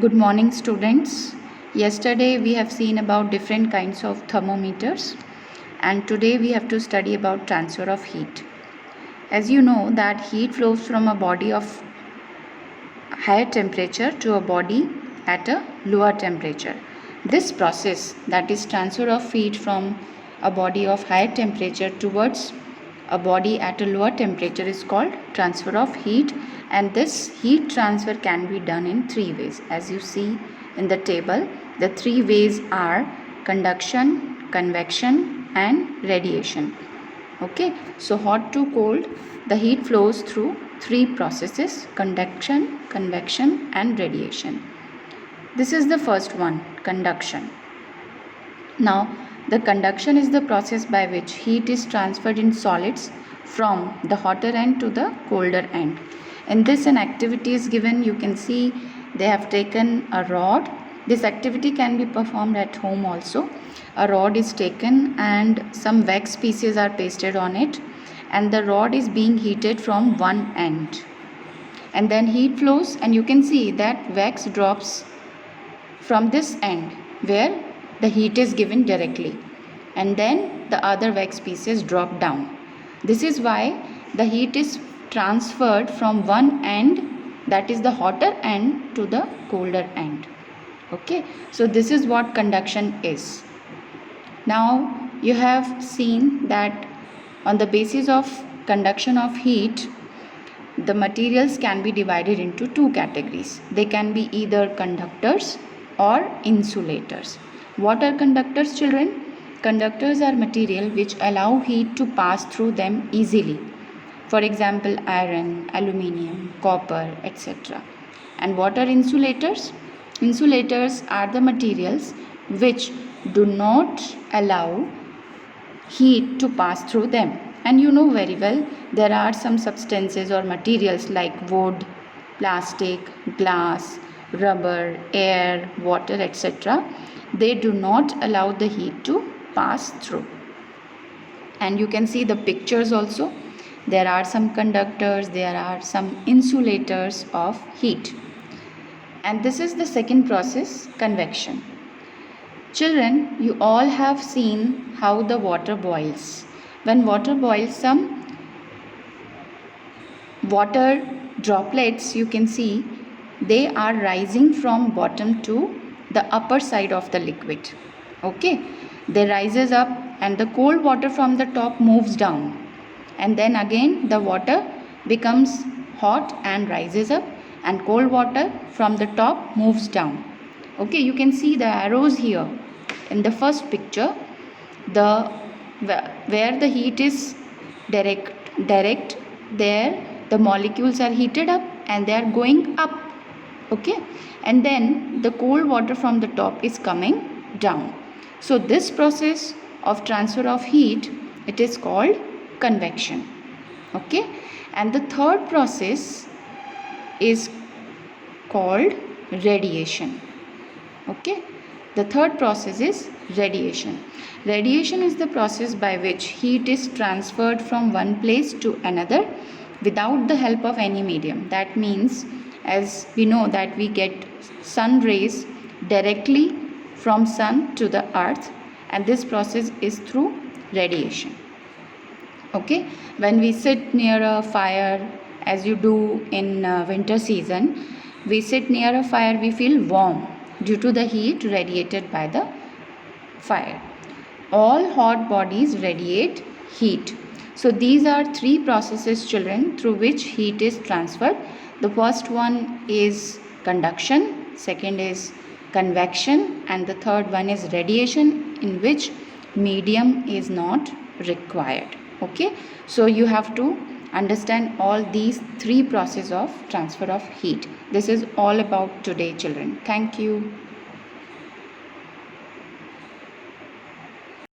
Good morning, students. Yesterday we have seen about different kinds of thermometers, and today we have to study about transfer of heat. As you know that heat flows from a body of higher temperature to a body at a lower temperature. This process, that is transfer of heat from a body of higher temperature towards a body at a lower temperature, is called transfer of heat, and this heat transfer can be done in three ways. As you see in the table, the three ways are conduction, convection and radiation. Okay, so hot to cold, the heat flows through three processes: conduction, convection and radiation. This is the first one, conduction. Now, the conduction is the process by which heat is transferred in solids from the hotter end to the colder end. In this, an activity is given. You can see they have taken a rod. This activity can be performed at home also. A rod is taken and some wax pieces are pasted on it, and the rod is being heated from one end. And then heat flows, and you can see that wax drops from this end where the heat is given directly, and then the other wax pieces drop down. This is why the heat is transferred from one end, that is the hotter end, to the colder end. Okay, so this is what conduction is. Now you have seen that on the basis of conduction of heat, the materials can be divided into two categories. They can be either conductors or insulators. What are conductors, children? Conductors are material which allow heat to pass through them easily. For example, iron, aluminium, copper, etc. And what are insulators? Insulators are the materials which do not allow heat to pass through them. And you know very well, there are some substances or materials like wood, plastic, glass, rubber, air, water, etc. They do not allow the heat to pass through. And you can see the pictures also. There are some conductors, there are some insulators of heat. And this is the second process, convection. Children, you all have seen how the water boils. When water boils, some water droplets, you can see they are rising from bottom to the upper side of the liquid. Okay, they rises up and the cold water from the top moves down, and then again the water becomes hot and rises up, and cold water from the top moves down. Okay, you can see the arrows here in the first picture. Where the heat is direct, there the molecules are heated up and they are going up. Okay, and then the cold water from the top is coming down. So this process of transfer of heat, it is called convection. Okay, and the third process is called radiation. Okay, the third process is radiation. Radiation is the process by which heat is transferred from one place to another without the help of any medium. That means, as we know that we get sun rays directly from sun to the earth, and this process is through radiation. Okay, when we sit near a fire, as you do in winter season, we sit near a fire, we feel warm due to the heat radiated by the fire. All hot bodies radiate heat. So these are three processes, children, through which heat is transferred. The first one is conduction, second is convection, and the third one is radiation, in which medium is not required. Okay, so you have to understand all these three processes of transfer of heat. This is all about today, children. Thank you.